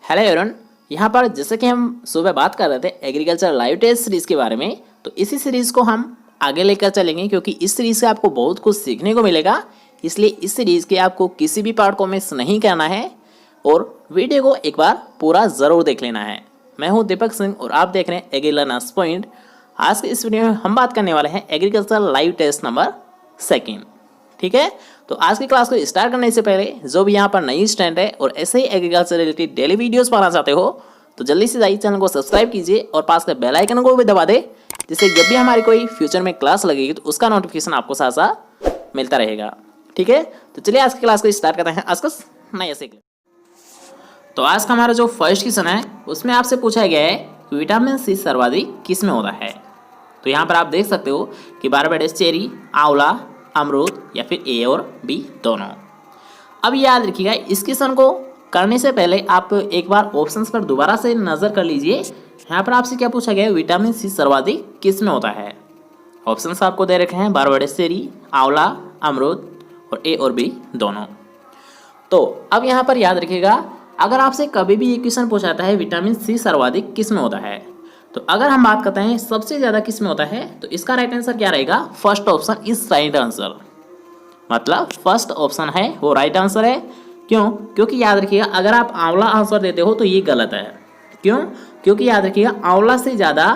Hello everyone, यहाँ पर जैसे कि हम सुबह बात कर रहे थे एग्रीकल्चर लाइव टेस्ट सीरीज़ के बारे में, तो इसी सीरीज़ को हम आगे लेकर चलेंगे क्योंकि इस सीरीज़ से आपको बहुत कुछ सीखने को मिलेगा। इसलिए इस सीरीज़ के आपको किसी भी पार्ट को मिस नहीं करना है और वीडियो को एक बार पूरा ज़रूर देख लेना है। मैं हूँ दीपक सिंह और आप देख रहे हैं एग्री लर्नर्स पॉइंट। आज के इस वीडियो में हम बात करने वाले हैं एग्रीकल्चर लाइव टेस्ट नंबर 2। ठीक है, तो आज की क्लास को स्टार्ट करने से पहले जो भी यहाँ पर नई स्टूडेंट है और ऐसे ही एग्रीकल्चर रिलेटेड डेली वीडियोस पाना चाहते हो तो जल्दी से जाइए चैनल को सब्सक्राइब कीजिए और पास के बेल आइकन को भी दबा दे, जिससे जब भी हमारी कोई फ्यूचर में क्लास लगेगी तो उसका नोटिफिकेशन आपको साथ साथ मिलता रहेगा। ठीक है, तो चलिए आज की क्लास को स्टार्ट करते हैं। आज का नया सीख। तो आज का हमारा जो फर्स्ट क्वेश्चन है उसमें आपसे पूछा गया है कि विटामिन सी सर्वाधिक किस में होता है। तो यहाँ पर आप देख सकते हो कि बारबेडस चेरी, आंवला, अमरूद या फिर ए और बी दोनों। अब याद रखिएगा, इस क्वेश्चन को करने से पहले आप एक बार ऑप्शंस पर दोबारा से नज़र कर लीजिए। यहाँ पर आपसे क्या पूछा गया है, विटामिन सी सर्वाधिक किस में होता है। ऑप्शंस आपको दे रखे हैं बारबेडस चेरी, आंवला, अमरूद और ए और बी दोनों। तो अब यहाँ पर याद रखिएगा, अगर आपसे कभी भी ये क्वेश्चन पूछाता है विटामिन सी सर्वाधिक किस में होता है, तो अगर हम बात करते हैं सबसे ज़्यादा किस में होता है, तो इसका राइट आंसर क्या रहेगा, first option is right answer. मतलब फर्स्ट ऑप्शन है वो राइट आंसर है। क्यों? क्योंकि याद रखिएगा, अगर आप आंवला आंसर देते हो तो ये गलत है। क्यों? क्योंकि याद रखिएगा, आंवला से ज़्यादा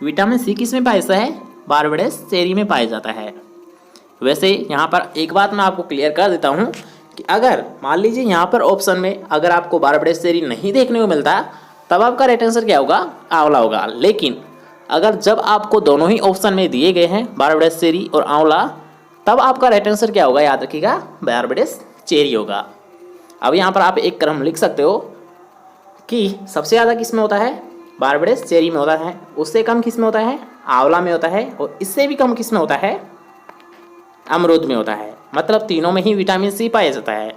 विटामिन सी किस में पाया जाता है, बारबेडस चेरी में पाया जाता है। वैसे यहाँ पर एक बात मैं आपको क्लियर कर देता हूँ कि अगर मान लीजिए यहाँ पर ऑप्शन में अगर आपको बारबेडस चेरी नहीं देखने को मिलता तब आपका राइट आंसर क्या होगा, आंवला होगा। लेकिन अगर जब आपको दोनों ही ऑप्शन में दिए गए हैं बारबेडस चेरी और आंवला, तब आपका राइट आंसर क्या होगा, याद रखिएगा, बारबेडस चेरी होगा। अब यहाँ पर आप एक क्रम लिख सकते हो कि सबसे ज़्यादा किस में होता है, बारबेडस चेरी में होता है, उससे कम किस में होता है, आंवला में होता है, और इससे भी कम किस में होता है, अमरूद में होता है। मतलब तीनों में ही विटामिन सी पाया जाता है,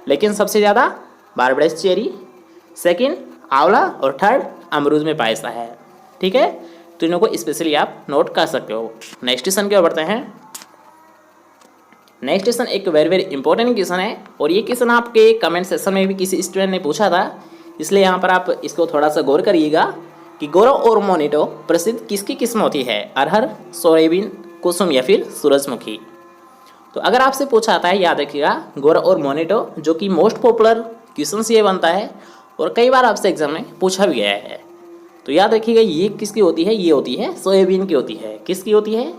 लेकिन सबसे ज़्यादा बारबेडस चेरी, सेकेंड आंवला और थर्ड अमरूद में पाया जाता है। ठीक है, तो इनको स्पेशली आप नोट कर सकते हो। नेक्स्ट क्वेश्चन की ओर बढ़ते हैं। नेक्स्ट क्वेश्चन एक वेरी इंपॉर्टेंट क्वेश्चन है और ये क्वेश्चन आपके कमेंट सेक्शन में भी किसी स्टूडेंट ने पूछा था, इसलिए यहाँ पर आप इसको थोड़ा सा गौर करिएगा कि गौरव और मोनिटो प्रसिद्ध किसकी किस्म होती है, अरहर, सोयाबीन, कुसुम या फिर सूरजमुखी। तो अगर आपसे पूछा आता है, याद रखिएगा, गौरव और मोनिटो, जो कि मोस्ट पॉपुलर क्वेश्चन ये बनता है और कई बार आपसे एग्जाम में पूछा भी गया है। तो याद रखिएगा, ये किसकी होती है, ये होती है सोयाबीन की होती है। किसकी होती है,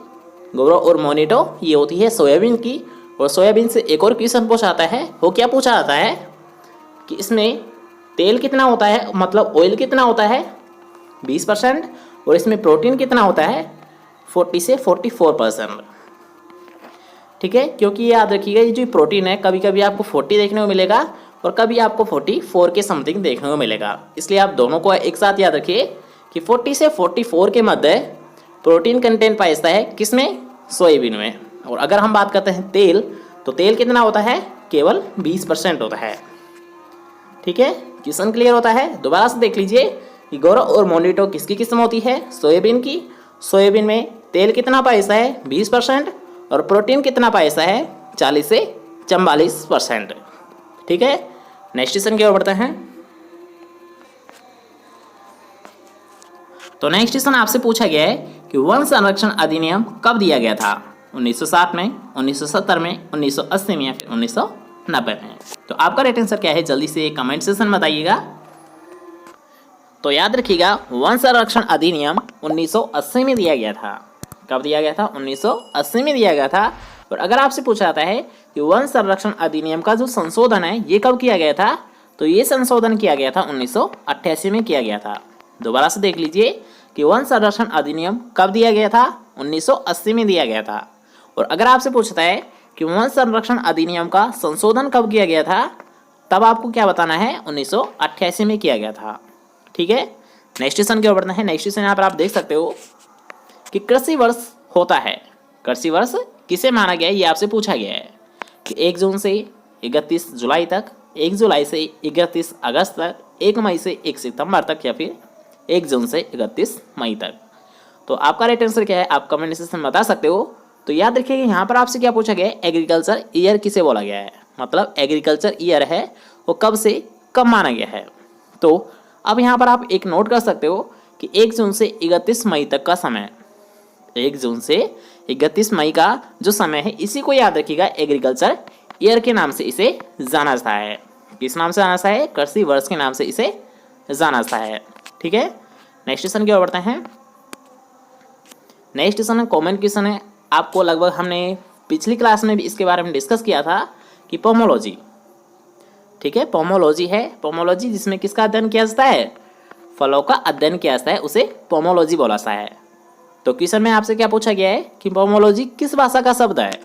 गौरव और मोनिटो, ये होती है सोयाबीन की। और सोयाबीन से एक और क्वेश्चन पूछा आता है, वो क्या पूछा आता है कि इसमें तेल कितना होता है, मतलब ऑयल कितना होता है, 20%, और इसमें प्रोटीन कितना होता है, 40 से 44%। ठीक है, क्योंकि याद रखिएगा, ये जो प्रोटीन है कभी कभी आपको 40 देखने को मिलेगा और कभी आपको 44 के समथिंग देखने को मिलेगा। इसलिए आप दोनों को एक साथ याद रखिए कि 40 से 44 के मध्य प्रोटीन कंटेंट पाया जाता है, किसमें, सोयाबीन में। और अगर हम बात करते हैं तेल, तो तेल कितना होता है, केवल 20% होता है। ठीक है, क्वेश्चन क्लियर होता है। दोबारा से देख लीजिए कि गौरव और मोनिटो किसकी किस्म होती है, सोयाबीन की। सोयाबीन में तेल कितना पाया जाता है, 20%, और प्रोटीन कितना पाया जाता है, 40 से 44%। ठीक है, नेक्स्ट क्वेश्चन की ओर बढ़ते हैं। तो नेक्स्ट क्वेश्चन आपसे पूछा गया है कि वन संरक्षण अधिनियम कब दिया गया था, 1907 में, 1970 में, 1980 में या फिर 1990 में। तो आपका राइट आंसर क्या है, जल्दी से कमेंट सेक्शन में बताइएगा। तो याद रखिएगा, वन संरक्षण अधिनियम 1980 में दिया गया था। कब दिया गया था, 1980 में दिया गया था। और अगर आपसे पूछा जाता है कि वन संरक्षण अधिनियम का जो संशोधन है ये कब किया गया था, तो ये संशोधन किया गया था 1988 में किया गया था। दोबारा से देख लीजिए कि वन संरक्षण अधिनियम कब दिया गया था, 1980 में दिया गया था। और अगर आपसे पूछता है कि वन संरक्षण अधिनियम का संशोधन कब किया गया था, तब आपको क्या बताना है, 1988 में किया गया था। ठीक है, नेक्स्ट क्वेश्चन की ओर बढ़ना है। नेक्स्ट क्वेश्चन यहाँ पर आप देख सकते हो कि कृषि वर्ष होता है, कृषि वर्ष किसे माना गया है, ये आपसे पूछा गया है कि 1 जून से 31 जुलाई तक, 1 जुलाई से 31 अगस्त तक, 1 मई से 1 सितंबर तक, या फिर 1 जून से 31 मई तक। तो आपका राइट आंसर क्या है, आप कमेंट सेक्शन में बता सकते हो। तो याद रखिए, यहाँ पर आपसे क्या पूछा गया है, एग्रीकल्चर ईयर किसे बोला गया है, मतलब एग्रीकल्चर ईयर है वो कब से कब माना गया है। तो अब यहाँ पर आप एक नोट कर सकते हो कि 1 जून से 31 मई तक का समय, 1 जून से 31 मई का जो समय है इसी को याद रखिएगा एग्रीकल्चर ईयर के नाम से इसे जाना जाता है। किस नाम से जाना जाता है? कृषि वर्ष के नाम से इसे जाना जाता है। ठीक है, नेक्स्ट क्वेश्चन की ओर बढ़ते हैं। नेक्स्ट क्वेश्चन कॉमन क्वेश्चन है, आपको लगभग हमने पिछली क्लास में भी इसके बारे में डिस्कस किया था कि पोमोलॉजी, ठीक है, पोमोलॉजी है, पोमोलॉजी जिसमें किसका अध्ययन किया जाता है? फलों का अध्ययन किया जाता है, उसे पोमोलॉजी बोला जाता है। तो क्वेश्चन में आपसे क्या पूछा गया है कि पोमोलॉजी किस भाषा का शब्द है?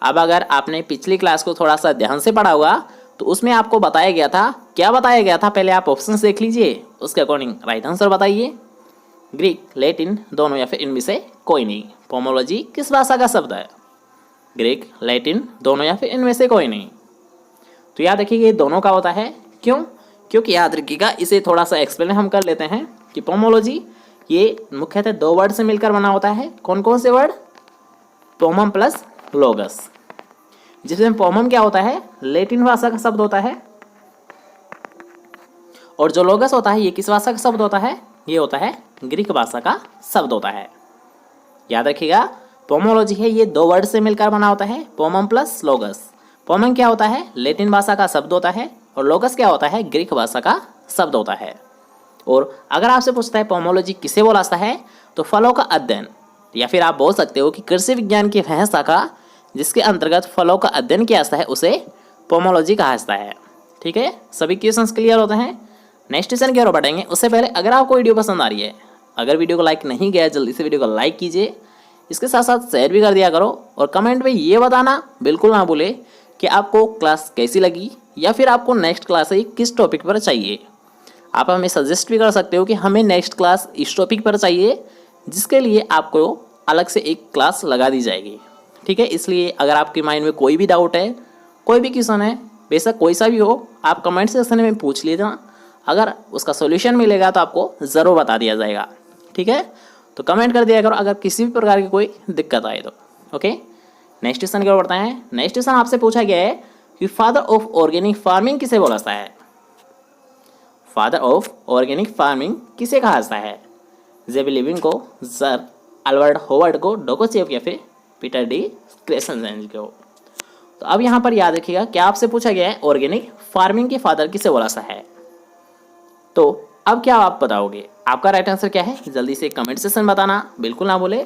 अब अगर आपने पिछली क्लास को थोड़ा सा ध्यान से पढ़ा होगा तो उसमें आपको बताया गया था, क्या बताया गया था? पहले आप ऑप्शंस देख लीजिए, उसके अकॉर्डिंग राइट आंसर बताइए। ग्रीक, लैटिन दोनों या फिर इनमें से कोई नहीं। पोमोलॉजी किस भाषा का शब्द है? ग्रीक, लैटिन दोनों या फिर इनमें से कोई नहीं। तो याद रखिएगा ये दोनों का होता है। क्यों? क्योंकि याद रखिएगा इसे थोड़ा सा एक्सप्लेन हम कर लेते हैं कि पोमोलॉजी ये मुख्यतः 2 वर्ड से मिलकर बना होता है। कौन कौन से वर्ड? पोमम प्लस लोगस, जिसमें पोमम क्या होता है? लैटिन भाषा का शब्द होता है, और जो लोगस होता है ये किस भाषा का शब्द होता है? ये होता है ग्रीक भाषा का शब्द होता है। याद रखिएगा पोमोलॉजी है ये 2 वर्ड से मिलकर बना होता है, पोमम प्लस लोगस। पोमम क्या होता है? लैटिन भाषा का शब्द होता है, और लोगस क्या होता है? ग्रीक भाषा का शब्द होता है। और अगर आपसे पूछता है पोमोलॉजी किसे बोला जाता है, तो फलों का अध्ययन, या फिर आप बोल सकते हो कि कृषि विज्ञान की वह शाखा जिसके अंतर्गत फलों का अध्ययन किया जाता है उसे पोमोलॉजी कहा जाता है। ठीक है, सभी क्वेश्चंस क्लियर होते हैं। नेक्स्ट क्वेश्चन की ओर बढ़ेंगे। उससे पहले अगर आपको वीडियो पसंद आ रही है, अगर वीडियो को लाइक नहीं किया जल्दी से वीडियो को लाइक कीजिए, इसके साथ साथ शेयर भी कर दिया करो, और कमेंट में ये बताना बिल्कुल ना भूले कि आपको क्लास कैसी लगी, या फिर आपको नेक्स्ट क्लास किस टॉपिक पर चाहिए। आप हमें सजेस्ट भी कर सकते हो कि हमें नेक्स्ट क्लास इस टॉपिक पर चाहिए, जिसके लिए आपको अलग से एक क्लास लगा दी जाएगी। ठीक है, इसलिए अगर आपके माइंड में कोई भी डाउट है, कोई भी क्वेश्चन है, बेशक कोई सा भी हो, आप कमेंट सेक्शन में पूछ लीजिए। अगर उसका सॉल्यूशन मिलेगा तो आपको ज़रूर बता दिया जाएगा। ठीक है, तो कमेंट कर दिया करो अगर किसी भी प्रकार की कोई दिक्कत आए तो। ओके, नेक्स्ट क्वेश्चन की ओर बढ़ते हैं। नेक्स्ट क्वेश्चन आपसे पूछा गया है कि फादर ऑफ ऑर्गेनिक फार्मिंग किसे बोला जाता है? फादर ऑफ ऑर्गेनिक फार्मिंग किसे कहा जाता है? जेबी लिविंग को, सर अल्बर्ट होवर्ड को, डोकोचेव या फिर पीटर डी क्रेसेंजेन को। तो अब यहाँ पर याद रखिएगा क्या आपसे पूछा गया है ऑर्गेनिक फार्मिंग के फादर किसे बोला जाता है। तो अब क्या आप बताओगे? आपका राइट आंसर क्या है? जल्दी से कमेंट सेक्शन बताना बिल्कुल ना भूले।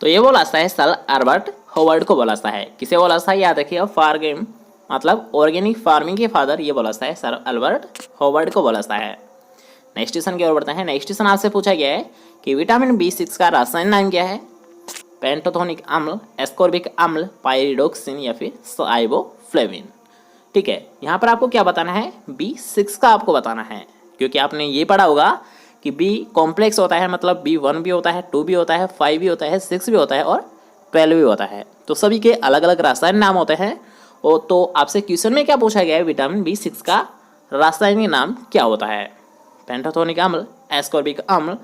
तो ये बोला जाता है सर अल्बर्ट होवर्ड को बोला जाता है। किसे बोला जाता है? याद रखिएगा फार्मिंग मतलब ऑर्गेनिक फार्मिंग के फादर ये बोला जाता है सर अल्बर्ट होवर्ड को बोला जाता है। नेक्स्ट क्वेश्चन की ओर बढ़ते हैं। नेक्स्ट क्वेश्चन आपसे पूछा गया है कि विटामिन B6 का रासायनिक नाम क्या है? पेंटोथेनिक अम्ल, एस्कॉर्बिक अम्ल, पाइरिडोक्सिन या फिर साइबोफ्लेविन। ठीक है, यहाँ पर आपको क्या बताना है? B6 का आपको बताना है, क्योंकि आपने ये पढ़ा होगा कि B कॉम्प्लेक्स होता है, मतलब B1 भी होता है, 2 भी होता है, 5 भी होता है, 6 भी होता है और 12 भी होता है। तो सभी के अलग अलग रासायनिक नाम होते हैं। और तो आपसे क्वेश्चन में क्या पूछा गया है? विटामिन B6 का रासायनिक नाम क्या होता है? पेंटोथेनिक अम्ल, एस्कॉर्बिक अम्ल,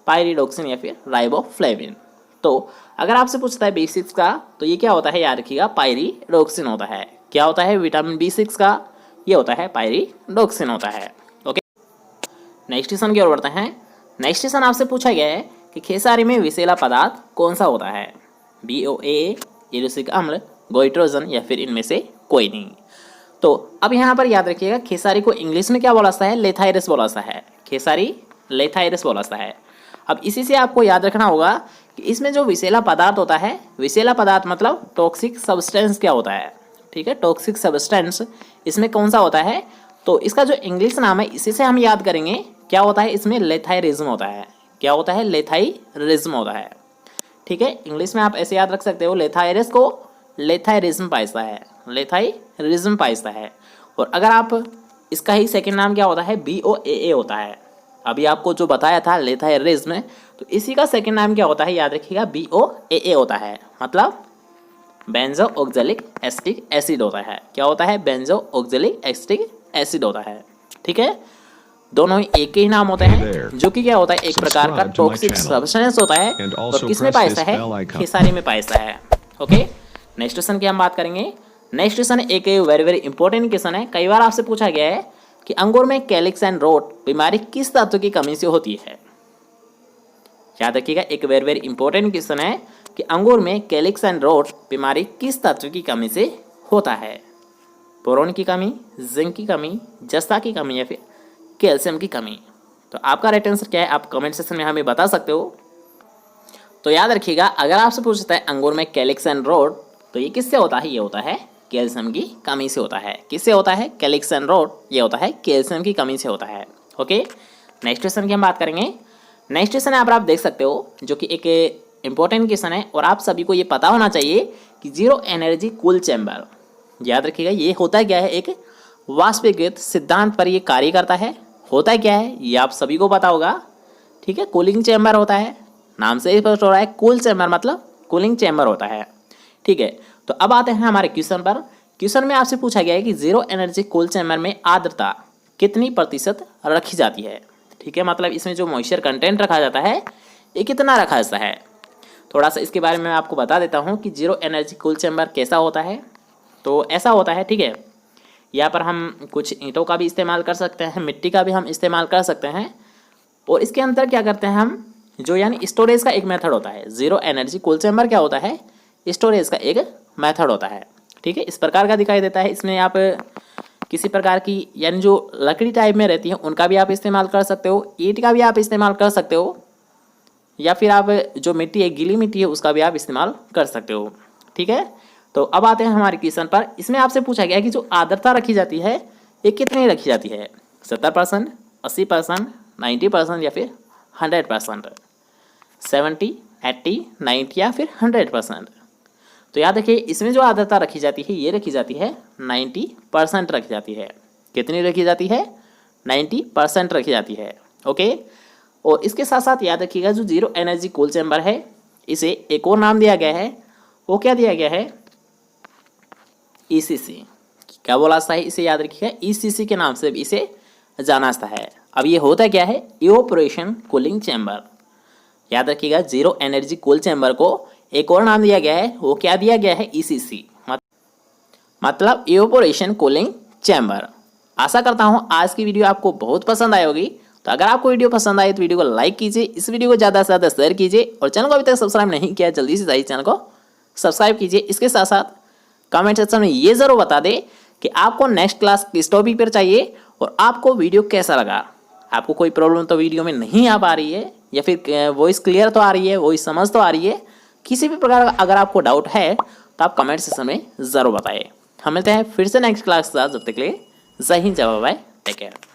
पाइरिडोक्सिन या फिर राइबोफ्लेविन। तो अगर आपसे पूछता है B6 का, तो ये क्या होता है? याद रखिएगा पाइरिडोक्सिन होता है। क्या होता है विटामिन B6 का? ये होता है पाइरिडोक्सिन होता है। ओके, नेक्स्ट क्वेश्चन की ओर बढ़ते हैं। नेक्स्ट क्वेश्चन आपसे पूछा गया है कि खेसारी में विषैला पदार्थ कौन सा होता है? BOAA, इरुसिक अम्ल, गोइट्रोजन या फिर इनमें से कोई नहीं। तो अब यहाँ पर याद रखिएगा खेसारी को इंग्लिश में क्या बोला जाता है? लेथाइरस बोला जाता है। खेसारी लेथाइरस बोला जाता है। अब इसी से आपको याद रखना होगा कि इसमें जो विषैला पदार्थ होता है, विषैला पदार्थ मतलब टॉक्सिक सब्सटेंस क्या होता है? ठीक है, टॉक्सिक सब्सटेंस इसमें कौन सा होता है? तो इसका जो इंग्लिश नाम है इसी से हम याद करेंगे। क्या होता है? इसमें लेथाइरिज्म होता है। क्या होता है? लेथाइरिज्म होता है। ठीक है, इंग्लिश में आप ऐसे याद रख सकते हो, लेथाइरस को लेथाइरिज्म पाइस्ता है, लेथाइरिज्म पाइस्ता है। और अगर आप इसका ही सेकेंड नाम क्या होता है? BOAA होता है। अभी आपको जो बताया था लेथाइरिज्म, तो इसी का सेकेंड नाम क्या होता है? याद रखिएगा BOAA होता है, मतलब बेंजो ऑक्जेलिक एसिटिक एसिड होता है। क्या होता है? बेंजो ऑक्जेलिक एसिटिक एसिड होता है। ठीक है, दोनों ही एक ही नाम होते हैं, जो कि क्या होता है? एक प्रकार का टॉक्सिक सब्सटेंस होता है। और किस में पाइस्ता है? खेसारी में पाइस्ता है। ओके, नेक्स्ट क्वेश्चन की हम बात करेंगे। नेक्स्ट क्वेश्चन एक वेरी वेरी इंपॉर्टेंट क्वेश्चन है। कई बार आपसे पूछा गया है कि अंगूर में कैलिक्स एंड रोट बीमारी किस तत्व की कमी से होती है। याद रखिएगा, एक वेरी वेरी इंपॉर्टेंट क्वेश्चन है कि अंगूर में कैलिक्स एंड रोट बीमारी किस तत्व की कमी से होता है। बोरोन की कमी, जिंक की कमी, जस्ता की कमी या फिर कैल्शियम की कमी। तो आपका राइट आंसर क्या है आप कमेंट सेक्शन में हमें बता सकते हो। तो याद रखिएगा, अगर आपसे पूछता है अंगूर में कैलिक्स एंड रोट तो ये किससे होता है, ये होता है कैल्शियम की कमी से होता है। किससे होता है, कैलिक्स एंड रोट, ये होता है कैल्शियम की कमी से होता है। ओके, नेक्स्ट क्वेश्चन की हम बात करेंगे। नेक्स्ट क्वेश्चन यहाँ पर आप देख सकते हो जो कि एक इंपॉर्टेंट क्वेश्चन है और आप सभी को ये पता होना चाहिए कि जीरो एनर्जी कूल चैम्बर। याद रखिएगा, ये होता क्या है, एक वाष्पीकृत सिद्धांत पर ये कार्य करता है। होता क्या है ये आप सभी को पता होगा। ठीक है, कूलिंग चैम्बर होता है, नाम से ही स्पष्ट हो रहा है, कूल चैम्बर मतलब कूलिंग चैम्बर होता है। ठीक है, तो अब आते हैं हमारे क्वेश्चन पर। क्वेश्चन में आपसे पूछा गया है कि जीरो एनर्जी कूल चैम्बर में आर्द्रता कितनी प्रतिशत रखी जाती है। ठीक है, मतलब इसमें जो मॉइस्चर कंटेंट रखा जाता है ये कितना रखा जाता है। थोड़ा सा इसके बारे में मैं आपको बता देता हूँ कि जीरो एनर्जी कूल चैम्बर कैसा होता है। तो ऐसा होता है, ठीक है, यहाँ पर हम कुछ ईंटों का भी इस्तेमाल कर सकते हैं, मिट्टी का भी हम इस्तेमाल कर सकते हैं। और इसके अंदर क्या करते हैं हम, जो यानी स्टोरेज का एक मेथड होता है। जीरो एनर्जी कूल चैम्बर क्या होता है, स्टोरेज का एक मेथड होता है। ठीक है, इस प्रकार का दिखाई देता है। इसमें आप किसी प्रकार की यानी जो लकड़ी टाइप में रहती है उनका भी आप इस्तेमाल कर सकते हो, ईंट का भी आप इस्तेमाल कर सकते हो, या फिर आप जो मिट्टी है, गीली मिट्टी है, उसका भी आप इस्तेमाल कर सकते हो। ठीक है, तो अब आते हैं हमारे क्वेश्चन पर। इसमें आपसे पूछा गया है कि जो आर्द्रता रखी जाती है ये कितनी रखी जाती है, 70%, 80%, 90% या फिर 100%, 70, 80, 90 या फिर 100%। तो याद रखिए, इसमें जो आर्द्रता रखी जाती है ये रखी जाती है 90% रखी जाती है। कितनी रखी जाती है, 90% रखी जाती है। ओके, और इसके साथ साथ याद रखिएगा जो जीरो एनर्जी कूल चैम्बर है इसे एक और नाम दिया गया है। वो क्या दिया गया है, ECC। क्या बोला जाता है इसे, याद रखिएगा ECC के नाम से इसे जाना जाता है। अब ये होता क्या है, इवोपोरेशन कूलिंग चैम्बर। याद रखिएगा, जीरो एनर्जी कूल चैम्बर को एक और नाम दिया गया है। वो क्या दिया गया है, ECC, मतलब इवोपोरेशन कूलिंग चैम्बर। आशा करता हूँ आज की वीडियो आपको बहुत पसंद आई होगी। तो अगर आपको वीडियो पसंद आए तो वीडियो को लाइक कीजिए, इस वीडियो को ज़्यादा से ज़्यादा शेयर कीजिए और चैनल को अभी तक सब्सक्राइब नहीं किया जल्दी से जाइए चैनल को सब्सक्राइब कीजिए। इसके साथ साथ कमेंट सेक्शन में ये ज़रूर बता दें कि आपको नेक्स्ट क्लास किस टॉपिक पर चाहिए और आपको वीडियो कैसा लगा। आपको कोई प्रॉब्लम तो वीडियो में नहीं आ पा रही है, या फिर वॉइस क्लियर तो आ रही है, वॉइस समझ तो आ रही है, किसी भी प्रकार का अगर आपको डाउट है तो आप कमेंट सेक्शन में ज़रूर बताइए। हम मिलते हैं फिर से नेक्स्ट क्लास के साथ, जब तक के लिए जय हिंद, जय बाय, टेक केयर।